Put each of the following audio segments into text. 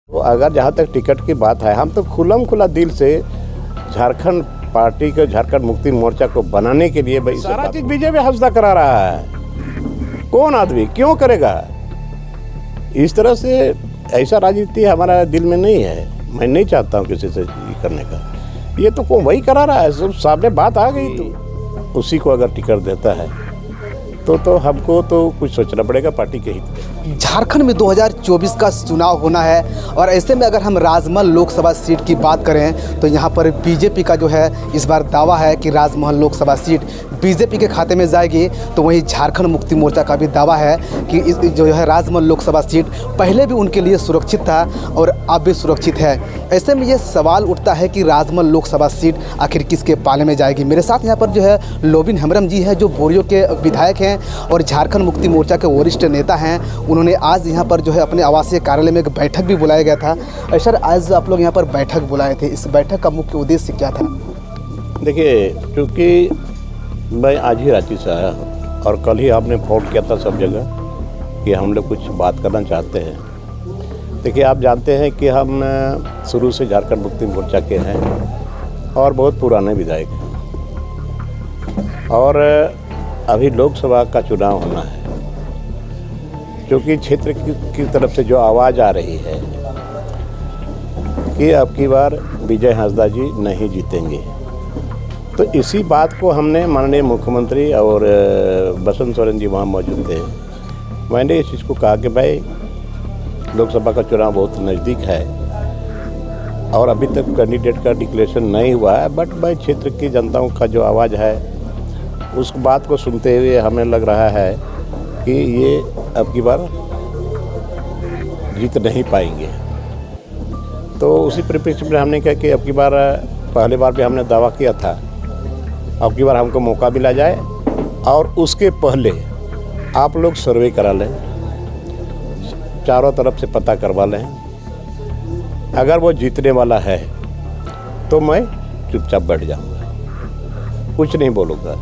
तो अगर जहाँ तक टिकट की बात है, हम तो खुल्लम खुला दिल से झारखंड पार्टी को, झारखंड मुक्ति मोर्चा को बनाने के लिए भाई सारा चीज बीजेपी हफ्ता करा रहा है। कौन आदमी क्यों करेगा इस तरह से? ऐसा राजनीति हमारा दिल में नहीं है। मैं नहीं चाहता हूँ किसी से ये करने का। ये तो कौन वही करा रहा है, सब सामने बात आ गई। तो उसी को अगर टिकट देता है तो हमको तो कुछ सोचना पड़ेगा पार्टी के हित में। झारखंड में 2024 का चुनाव होना है और ऐसे में अगर हम राजमहल लोकसभा सीट की बात करें तो यहाँ पर बीजेपी का जो है इस बार दावा है कि राजमहल लोकसभा सीट बीजेपी के खाते में जाएगी। तो वहीं झारखंड मुक्ति मोर्चा का भी दावा है कि इस जो है राजमहल लोकसभा सीट पहले भी उनके लिए सुरक्षित था और अब भी सुरक्षित है। ऐसे में ये सवाल उठता है कि राजमहल लोकसभा सीट आखिर किसके पाले में जाएगी। मेरे साथ यहाँ पर जो है लोबिन हेम्ब्रम जी है, जो बोरियो के विधायक हैं और झारखंड मुक्ति मोर्चा के वरिष्ठ नेता हैं। उन्होंने आज यहाँ पर जो है अपने आवासीय कार्यालय में एक बैठक भी बुलाया गया था। सर, आज आप लोग यहाँ पर बैठक बुलाए थे, इस बैठक का मुख्य उद्देश्य क्या था? देखिए, क्योंकि मैं आज ही रांची से आया हूँ और कल ही आपने फोन किया था सब जगह कि हम लोग कुछ बात करना चाहते हैं। देखिए, आप जानते हैं कि हम शुरू से झारखंड मुक्ति मोर्चा के हैं और बहुत पुराने विधायक हैं और अभी लोकसभा का चुनाव होना है। क्योंकि क्षेत्र की तरफ से जो आवाज़ आ रही है कि अब की बार विजय हांसदा जी नहीं जीतेंगे, तो इसी बात को हमने माननीय मुख्यमंत्री और बसंत सोरेन जी वहाँ मौजूद थे, मैंने इस चीज़ को कहा कि भाई लोकसभा का चुनाव बहुत नज़दीक है और अभी तक कैंडिडेट का डिक्लेरेशन नहीं हुआ है, बट भाई क्षेत्र की जनताओं का जो आवाज़ है उस बात को सुनते हुए हमें लग रहा है कि ये अब की बार जीत नहीं पाएंगे। तो उसी परिप्रेक्ष्य में हमने कहा कि अब की बार, पहले बार भी हमने दावा किया था, अब की बार हमको मौका मिला जाए और उसके पहले आप लोग सर्वे करा लें, चारों तरफ से पता करवा लें। अगर वो जीतने वाला है तो मैं चुपचाप बैठ जाऊंगा, कुछ नहीं बोलूँगा।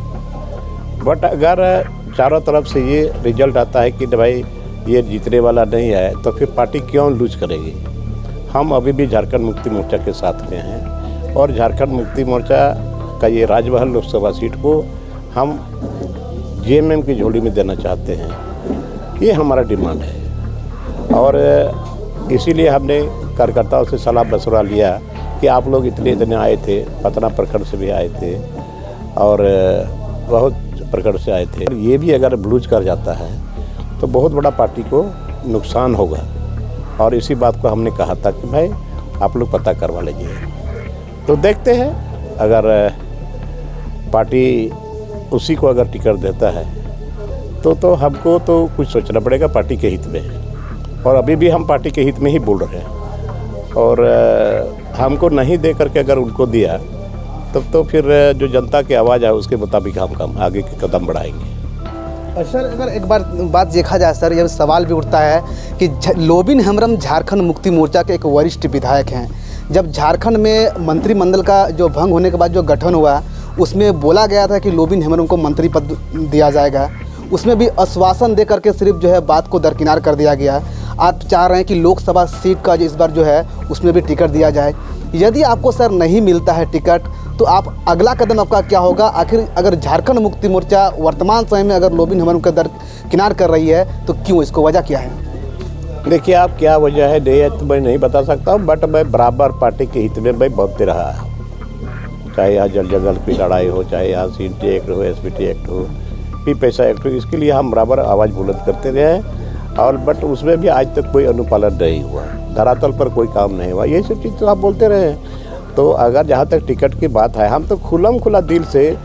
बट अगर चारों तरफ से ये रिजल्ट आता है कि भाई ये जीतने वाला नहीं है, तो फिर पार्टी क्यों लूज करेगी? हम अभी भी झारखंड मुक्ति मोर्चा के साथ में हैं और झारखंड मुक्ति मोर्चा का ये राजमहल लोकसभा सीट को हम जेएमएम की झोली में देना चाहते हैं। ये हमारा डिमांड है और इसीलिए हमने कार्यकर्ताओं से सलाह मशवरा लिया कि आप लोग इतने आए थे, पतना प्रखंड से भी आए थे और बहुत प्रखंड से आए थे। ये भी अगर ब्लूज कर जाता है तो बहुत बड़ा पार्टी को नुकसान होगा और इसी बात को हमने कहा था कि भाई आप लोग पता करवा लीजिए। तो देखते हैं, अगर पार्टी उसी को अगर टिकट देता है तो हमको तो कुछ सोचना पड़ेगा पार्टी के हित में। और अभी भी हम पार्टी के हित में ही बोल रहे हैं और हमको नहीं दे करके अगर उनको दिया तब तो फिर जो जनता की आवाज़ है उसके मुताबिक हम आगे के कदम बढ़ाएंगे। सर, अगर एक बार बात देखा जाए सर, यह सवाल भी उठता है कि लोबिन हेम्ब्रम झारखंड मुक्ति मोर्चा के एक वरिष्ठ विधायक हैं। जब झारखंड में मंत्रिमंडल का जो भंग होने के बाद जो गठन हुआ, उसमें बोला गया था कि लोबिन हेम्ब्रम को मंत्री पद दिया जाएगा। उसमें भी आश्वासन दे करके सिर्फ जो है बात को दरकिनार कर दिया गया। आप चाह रहे हैं कि लोकसभा सीट का जो इस बार जो है उसमें भी टिकट दिया जाए। यदि आपको सर नहीं मिलता है टिकट तो आप अगला कदम आपका क्या होगा? आखिर अगर झारखंड मुक्ति मोर्चा वर्तमान समय में अगर लोबिन हेम्ब्रम का दरकिनार कर रही है तो क्यों, इसको वजह क्या है? देखिए, आप क्या वजह है नहीं है तो मैं नहीं बता सकता हूँ, बट मैं बराबर पार्टी के हित में मैं बोलते रहा है। चाहे यहाँ जल जंगल की लड़ाई हो, चाहे यहाँ CT एक्ट हो, SPT एक्ट हो, पी पैसा एक्ट हो, इसके लिए हम बराबर आवाज़ बुलंद करते रहे हैं और बट उसमें भी आज तक कोई अनुपालन नहीं हुआ, धरातल पर कोई काम नहीं हुआ। यही सब चीज़ तो आप बोलते रहे हैं। तो अगर जहाँ तक टिकट की बात है, हम तो खुल्लम खुला दिल से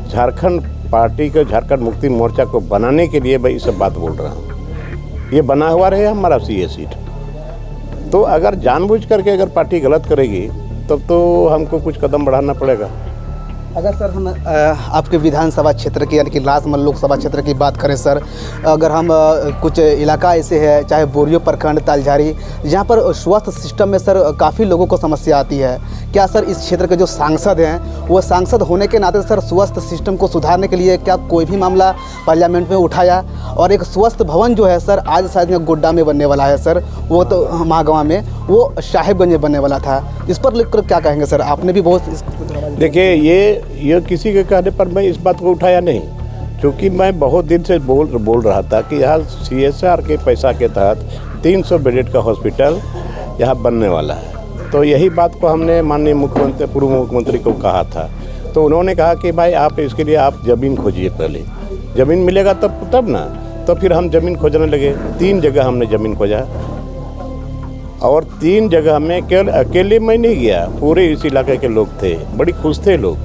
झारखंड पार्टी को, झारखंड मुक्ति मोर्चा को बनाने के लिए भाई सब बात बोल रहा हूँ। ये बना हुआ रहे हमारा CA सीट। तो अगर जानबूझ करके अगर पार्टी गलत करेगी तब तो हमको कुछ कदम बढ़ाना पड़ेगा। अगर सर हम आपके विधानसभा क्षेत्र की यानी कि राजमहल लोकसभा क्षेत्र की बात करें सर, अगर हम कुछ इलाका ऐसे है, चाहे बोरियो प्रखंड, तालझारी, जहाँ पर स्वास्थ्य सिस्टम में सर काफ़ी लोगों को समस्या आती है क्या सर इस क्षेत्र के जो सांसद हैं वो सांसद होने के नाते सर स्वास्थ्य सिस्टम को सुधारने के लिए क्या कोई भी मामला पार्लियामेंट में उठाया? और एक स्वास्थ्य भवन जो है सर आज शायद में गोड्डा में बनने वाला है सर, वो तो महागामा में, वो साहिबगंज में बनने वाला था। इस पर लेकर क्या कहेंगे सर? आपने भी बहुत देखिए, ये किसी के कहने पर मैं इस बात को उठाया नहीं, क्योंकि मैं बहुत दिन से बोल रहा था कि यहाँ CSR के पैसा के तहत 300 बेड का हॉस्पिटल यहाँ बनने वाला है। तो यही बात को हमने माननीय मुख्यमंत्री, पूर्व मुख्यमंत्री को कहा था। तो उन्होंने कहा कि भाई आप इसके लिए आप ज़मीन खोजिए, पहले ज़मीन मिलेगा तब ना। तो फिर हम ज़मीन खोजने लगे। 3 जगह हमने ज़मीन खोजा, और 3 जगह में केवल अकेले मैं नहीं गया, पूरे इस इलाके के लोग थे, बड़ी खुश थे लोग।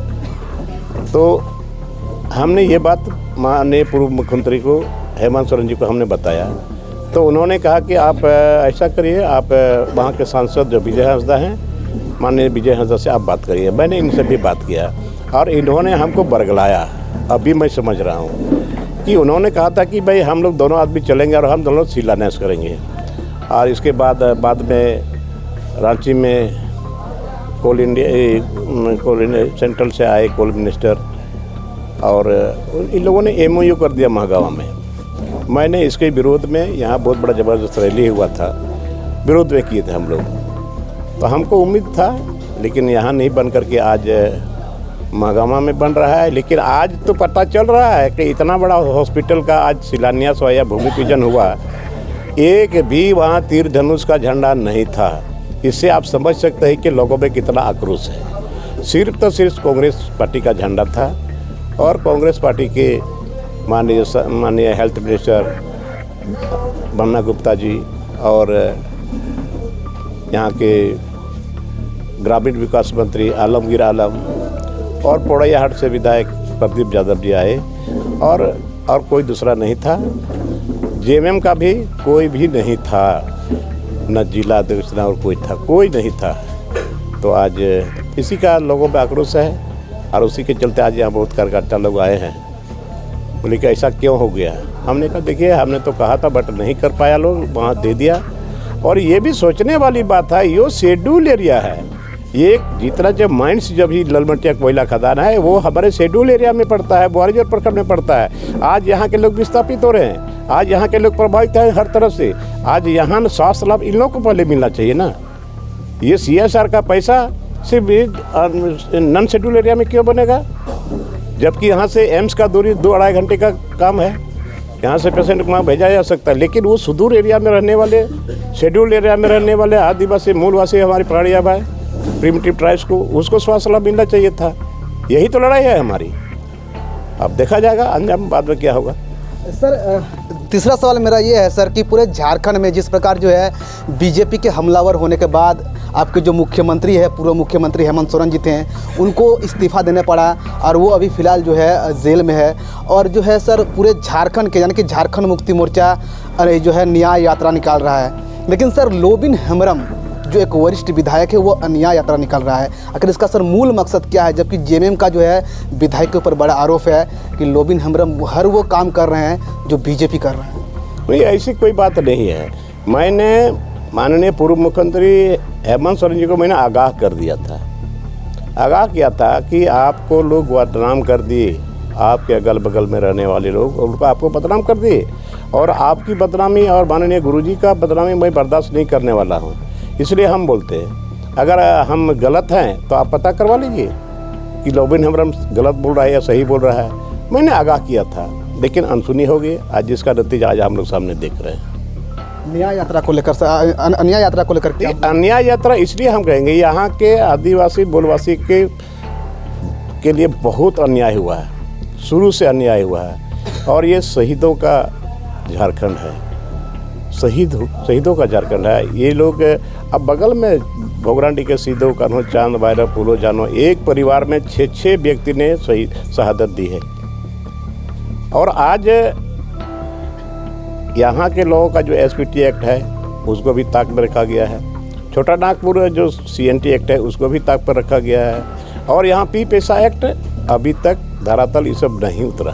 तो हमने ये बात माननीय पूर्व मुख्यमंत्री को, हेमंत सोरेन जी को हमने बताया। तो उन्होंने कहा कि आप ऐसा करिए, आप वहाँ के सांसद जो विजय हंसदा हैं, माननीय विजय हंसदा से आप बात करिए। मैंने इनसे भी बात किया और इन्होंने हमको बरगलाया। अभी मैं समझ रहा हूँ कि उन्होंने कहा था कि भाई हम लोग दोनों आदमी चलेंगे और हम दोनों शिलान्यास करेंगे। और इसके बाद में रांची में कोल इंडिया सेंट्रल से आए कोल मिनिस्टर, और इन लोगों ने MOU कर दिया महागामा में। मैंने इसके विरोध में यहाँ बहुत बड़ा ज़बरदस्त रैली हुआ था, विरोध में किए थे हम लोग। तो हमको उम्मीद था, लेकिन यहाँ नहीं बन करके आज महागामा में बन रहा है। लेकिन आज तो पता चल रहा है कि इतना बड़ा हॉस्पिटल का आज शिलान्यास हुआ या भूमि पूजन हुआ, एक भी वहाँ तीर धनुष का झंडा नहीं था। इससे आप समझ सकते हैं कि लोगों में कितना आक्रोश है। सिर्फ कांग्रेस पार्टी का झंडा था, और कांग्रेस पार्टी के माननीय हेल्थ मिनिस्टर बन्ना गुप्ता जी और यहाँ के ग्रामीण विकास मंत्री आलमगीर आलम और पोड़ैयाहाट से विधायक प्रदीप यादव जी आए, और कोई दूसरा नहीं था। JMM का भी कोई भी नहीं था, न जिला अध्यक्ष न और कोई नहीं था। तो आज इसी का लोगों में आक्रोश है, और उसी के चलते आज यहाँ बहुत कार्यकर्ता लोग आए हैं। बोले कि ऐसा क्यों हो गया? हमने कहा देखिए, हमने तो कहा था बट नहीं कर पाया, लोग वहाँ दे दिया। और ये भी सोचने वाली बात है, ये शेड्यूल एरिया है। ये जितना जब माइंस जब ही ललमटिया कोयला खदान है, वो हमारे शेड्यूल एरिया में पड़ता है, बुआरीजोर प्रखंड में पड़ता है। आज यहाँ के लोग विस्थापित हो रहे हैं, आज यहाँ के लोग प्रभावित हैं हर तरफ से। आज यहाँ स्वास्थ्य लाभ इन लोगों को पहले मिलना चाहिए ना। ये CSR का पैसा सिर्फ नॉन शेड्यूल एरिया में क्यों बनेगा, जबकि यहाँ से एम्स का दूरी 2-2.5 घंटे का काम है। यहाँ से पेशेंट को वहाँ भेजा जा सकता है। लेकिन वो सुदूर एरिया में रहने वाले, शेड्यूल एरिया में रहने वाले आदिवासी मूलवासी हमारी पहाड़िया भाई, प्रिमिटिव ट्राइब्स को, उसको स्वास्थ्य लाभ मिलना चाहिए था। यही तो लड़ाई है हमारी। अब देखा जाएगा अंजाम बाद में क्या होगा। सर तीसरा सवाल मेरा ये है सर कि पूरे झारखंड में जिस प्रकार जो है बीजेपी के हमलावर होने के बाद आपके जो मुख्यमंत्री है, पूर्व मुख्यमंत्री हेमंत सोरेन जी थे, उनको इस्तीफ़ा देना पड़ा और वो अभी फ़िलहाल जो है जेल में है। और जो है सर पूरे झारखंड के यानी कि झारखंड मुक्ति मोर्चा जो है न्याय यात्रा निकाल रहा है। लेकिन सर लोबिन हेम्ब्रम जो एक वरिष्ठ विधायक है, वो अन्याय यात्रा निकाल रहा है। आखिर इसका सर मूल मकसद क्या है? जबकि JMM का जो है विधायक के ऊपर बड़ा आरोप है कि लोबिन हेम्ब्रम हर वो काम कर रहे हैं जो बीजेपी कर रहे हैं। नहीं, ऐसी कोई बात नहीं है। मैंने माननीय पूर्व मुख्यमंत्री हेमंत सोरेन जी को मैंने आगाह कर दिया था, आगाह किया था कि आपको लोग बदनाम कर दिए, आपके अगल बगल में रहने वाले लोग उनको आपको बदनाम कर दिए, और आपकी बदनामी और माननीय गुरुजी का बदनामी मैं बर्दाश्त नहीं करने वाला हूँ। इसलिए हम बोलते हैं, अगर हम गलत हैं तो आप पता करवा लीजिए कि लोबिन हेम्ब्रम गलत बोल रहा है या सही बोल रहा है। मैंने आगाह किया था, लेकिन अनसुनी हो गई। आज जिसका नतीजा आज हम लोग सामने देख रहे हैं। न्याय यात्रा को लेकर अन्याय यात्रा को लेकर अन्याय यात्रा इसलिए हम कहेंगे, यहाँ के आदिवासी मूलवासी के लिए बहुत अन्याय हुआ है, शुरू से अन्याय हुआ है। और ये शहीदों का झारखंड है, शहीदों का झारखंड है। ये लोग अब बगल में भोगरांडी के सीधो कान्हो चांद वायरा फूलो जानो, एक परिवार में 6 व्यक्ति ने शहादत दी है। और आज यहाँ के लोगों का जो SPT एक्ट है उसको भी ताक में रखा गया है। छोटा नागपुर जो CNT एक्ट है उसको भी ताक पर रखा गया है। और यहाँ पी पैसा एक्ट अभी तक धरातल ये सब नहीं उतरा,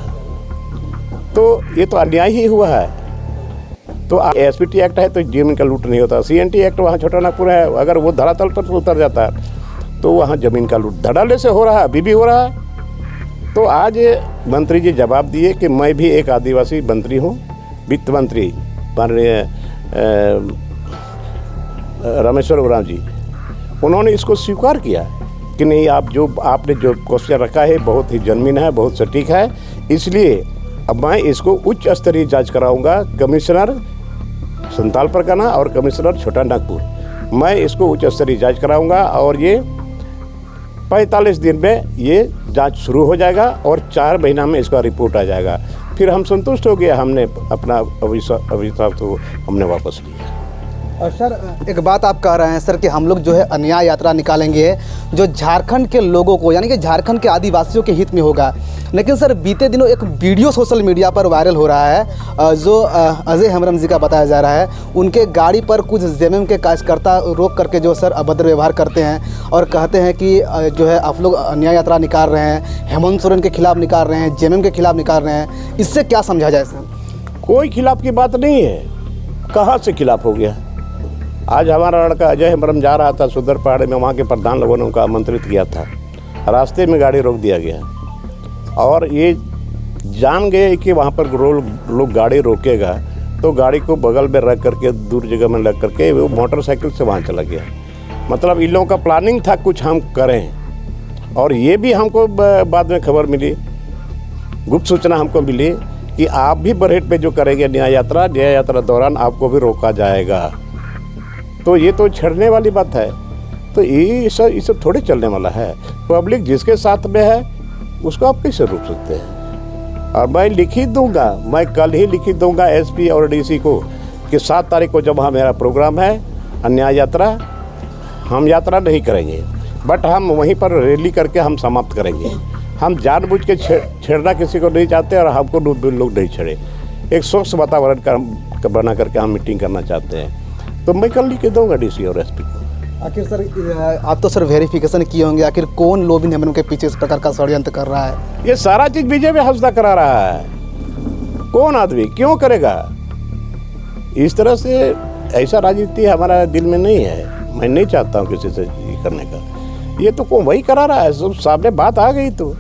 तो ये तो अन्याय ही हुआ है। तो SPT एक्ट है तो JMM का लूट नहीं होता। CNT एक्ट वहाँ छोटा नागपुर है, अगर वो धरातल पर उतर जाता तो वहाँ ज़मीन का लूट धड़ल्ले से हो रहा है, अभी भी हो रहा है। तो आज मंत्री जी जवाब दिए कि मैं भी एक आदिवासी मंत्री हूँ, वित्त मंत्री माननीय रामेश्वर उरांव जी, उन्होंने इसको स्वीकार किया कि नहीं, आपने जो क्वेश्चन रखा है बहुत ही जन्मीन है, बहुत सटीक है, इसलिए अब मैं इसको उच्च स्तरीय जांच कराऊंगा। कमिश्नर संताल परगना और कमिश्नर छोटा नागपुर, मैं इसको उच्च स्तरीय जांच कराऊंगा और ये 45 दिन में ये जांच शुरू हो जाएगा और 4 महीना में इसका रिपोर्ट आ जाएगा। फिर हम संतुष्ट हो गए, हमने अपना अविश्वास तो हमने वापस लिया। और सर एक बात आप कह रहे हैं सर कि हम लोग जो है अन्याय यात्रा निकालेंगे जो झारखंड के लोगों को, यानी कि झारखंड के आदिवासियों के हित में होगा। लेकिन सर बीते दिनों एक वीडियो सोशल मीडिया पर वायरल हो रहा है जो अजय हेम्ब्रम जी का बताया जा रहा है। उनके गाड़ी पर कुछ जेएमएम के कार्यकर्ता रोक करके जो सर अभद्र व्यवहार करते हैं और कहते हैं कि जो है आप लोग अन्याय यात्रा निकाल रहे हैं, हेमंत सोरेन के खिलाफ निकाल रहे हैं, जेएमएम के खिलाफ निकाल रहे हैं। इससे क्या समझा जाए सर? कोई खिलाफ की बात नहीं है, कहाँ से खिलाफ हो गया? आज हमारा लड़का अजय हेम्ब्रम जा रहा था सुंदर पहाड़ी में, वहाँ के प्रधान लोगों ने उनको आमंत्रित किया था, रास्ते में गाड़ी रोक दिया गया और ये जान गए कि वहाँ पर लोग गाड़ी रोकेगा तो गाड़ी को बगल में रख करके दूर जगह में रख करके वो मोटरसाइकिल से वहाँ चला गया। मतलब इन लोगों का प्लानिंग था कुछ हम करें। और ये भी हमको बाद में खबर मिली, गुप्त सूचना हमको मिली कि आप भी बरहेट पे जो करेंगे न्याय यात्रा दौरान आपको भी रोका जाएगा। तो ये तो छड़ने वाली बात है। तो ये सब थोड़े चलने वाला है। पब्लिक जिसके साथ में है उसको आप कैसे रोक सकते हैं? और मैं लिख ही दूंगा, मैं कल ही लिख दूंगा एसपी और डीसी को कि 7 तारीख को जब वहाँ मेरा प्रोग्राम है अन्याय यात्रा, हम यात्रा नहीं करेंगे, बट हम वहीं पर रैली करके हम समाप्त करेंगे। हम जानबूझ के छेड़ना किसी को नहीं चाहते और हमको लोग नहीं छेड़े। एक स्वच्छ वातावरण बना करके हम मीटिंग करना चाहते हैं। तो मैं कल लिख दूंगा डीसी और एसपी को। आखिर सर आप तो सर वेरिफिकेशन किए होंगे, आखिर कौन लोबिन हेम्ब्रम के पीछे इस प्रकार का षड्यंत्र कर रहा है? ये सारा चीज़ बीजेपी हौसला करा रहा है। कौन आदमी क्यों करेगा इस तरह से? ऐसा राजनीति हमारा दिल में नहीं है, मैं नहीं चाहता हूँ किसी से ये करने का। ये तो कौन वही करा रहा है, सब सामने बात आ गई। तो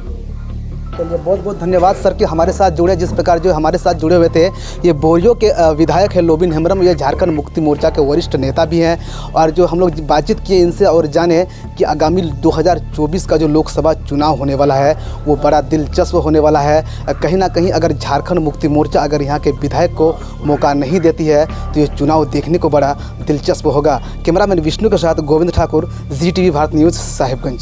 चलिए बहुत बहुत धन्यवाद सर कि हमारे साथ जुड़े। जिस प्रकार जो हमारे साथ जुड़े हुए थे, ये बोरियो के विधायक है लोबिन हेम्ब्रम, ये झारखंड मुक्ति मोर्चा के वरिष्ठ नेता भी हैं। और जो हम लोग बातचीत किए इनसे और जाने कि आगामी 2024 का जो लोकसभा चुनाव होने वाला है वो बड़ा दिलचस्प होने वाला है। कहीं ना कहीं अगर झारखंड मुक्ति मोर्चा अगर यहाँ के विधायक को मौका नहीं देती है तो ये चुनाव देखने को बड़ा दिलचस्प होगा। कैमरामैन विष्णु के साथ गोविंद ठाकुर, ZTV भारत न्यूज़, साहिबगंज।